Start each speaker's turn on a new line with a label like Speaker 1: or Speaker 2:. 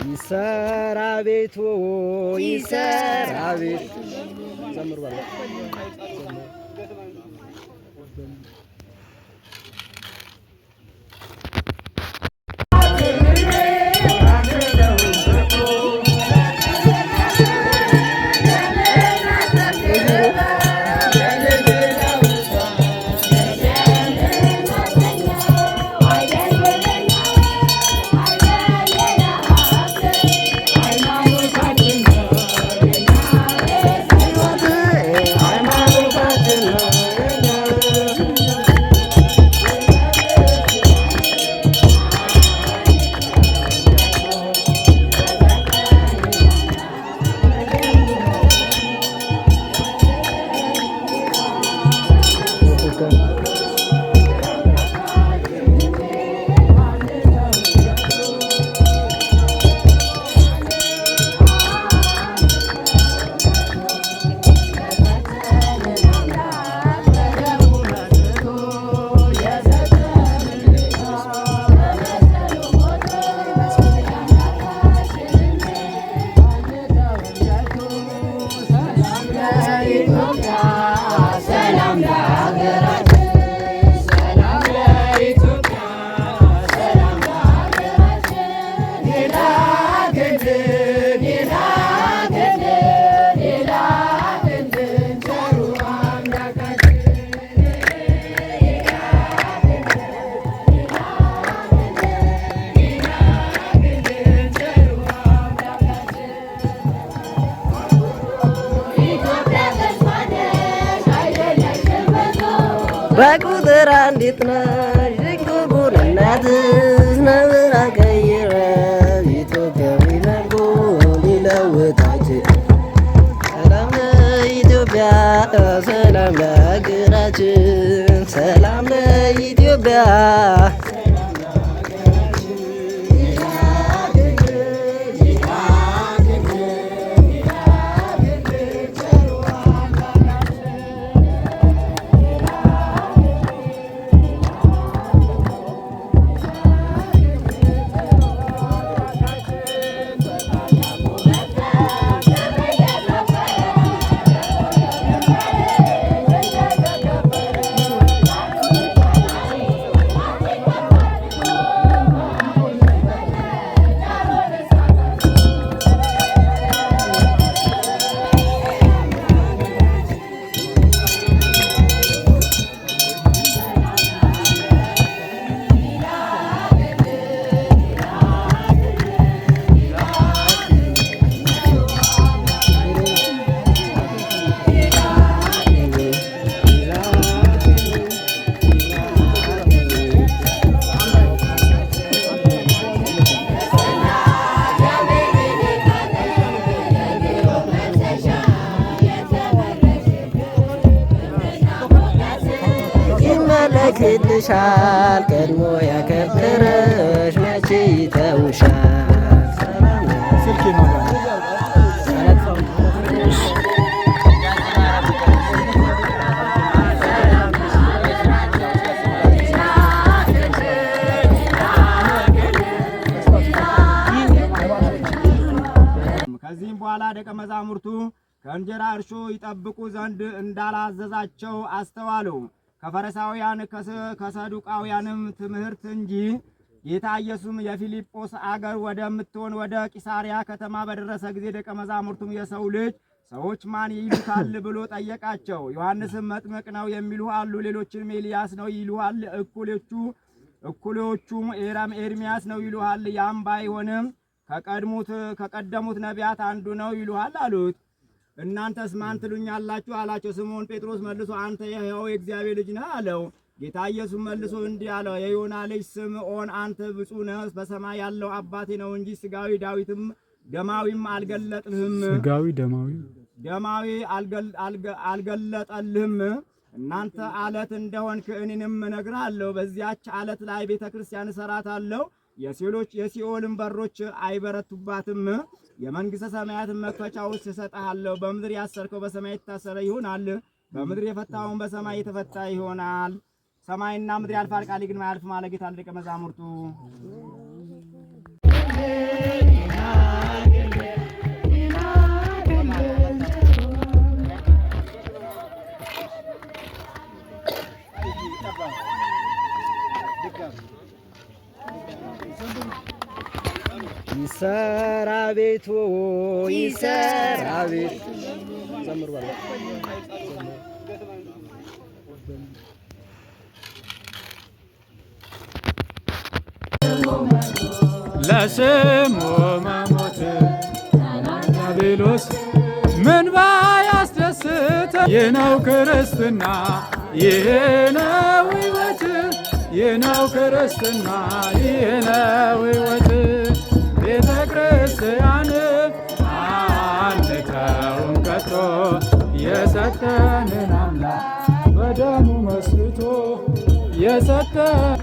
Speaker 1: ይሰራ ቤቱ ይሰራ ቤቱ ዘምሩ ባለ በቁጥር አንዲት ነሽ ድንግል እናትሽ ነብር አቀይረ ኢትዮጵያዊ ነጎ ሊለውጣችን ሰላም ለኢትዮጵያ ሰላም ለሀገራችን ሰላም ለኢትዮጵያ ይልሻል ቀድሞ ያከበረሽ መቼ ይተውሻል።
Speaker 2: ከዚህም በኋላ ደቀ መዛሙርቱ ከእንጀራ እርሾ ይጠብቁ ዘንድ እንዳላዘዛቸው አስተዋሉ። ከፈሪሳውያን ከሰዱቃውያንም ትምህርት እንጂ። ጌታ ኢየሱስም የፊልጶስ አገር ወደምትሆን ወደ ቂሳርያ ከተማ በደረሰ ጊዜ ደቀ መዛሙርቱም የሰው ልጅ ሰዎች ማን ይሉታል ብሎ ጠየቃቸው። ዮሐንስም መጥምቅ ነው የሚሉ አሉ፣ ሌሎችም ኤልያስ ነው ይሉሃል፣ እኩሌዎቹም ኤርምያስ ነው ይሉሃል፣ ያም ባይሆንም ከቀደሙት ነቢያት አንዱ ነው ይሉሃል አሉት። እናንተስ ማን ትሉኛላችሁ አላቸው። ስምዖን ጴጥሮስ መልሶ አንተ የሕያው የእግዚአብሔር ልጅ ነህ አለው። ጌታ ኢየሱስ መልሶ እንዲህ አለው፣ የዮና ልጅ ስምዖን አንተ ብፁዕ ነህ፣ በሰማይ ያለው አባቴ ነው እንጂ ሥጋዊ ዳዊትም ደማዊም አልገለጠልህም። ደማዊ አልገለጠልህም። እናንተ አለት እንደሆንክ እኔንም እነግርሃለሁ። በዚያች አለት ላይ ቤተ ክርስቲያን እሠራታለሁ፣ የሲኦልን በሮች አይበረቱባትም። የመንግሥተ ሰማያትን መክፈቻዎች እሰጥሃለሁ። በምድር ያሰርከው በሰማይ የታሰረ ይሆናል፣ በምድር የፈታውን በሰማይ የተፈታ ይሆናል። ሰማይና ምድር ያልፋል፣ ቃሌ ግን አያልፍም አለ ጌታ ለደቀ መዛሙርቱ።
Speaker 1: ይሰራ ቤቱ ይሰራ ቤቱ ዘምሩ ባለ
Speaker 3: ለስሙ መሞት ዲያብሎስ ምን ባያስደስት ይህ ነው ክርስትና ይህ ነው ሕይወት ይህ ነው ክርስትና ይህ ነው ሕይወት ቤተ ክርስቲያን አንተውን ቀጥሮ የሰጠንን አምላክ በደሙ መስርቶ የሰጠን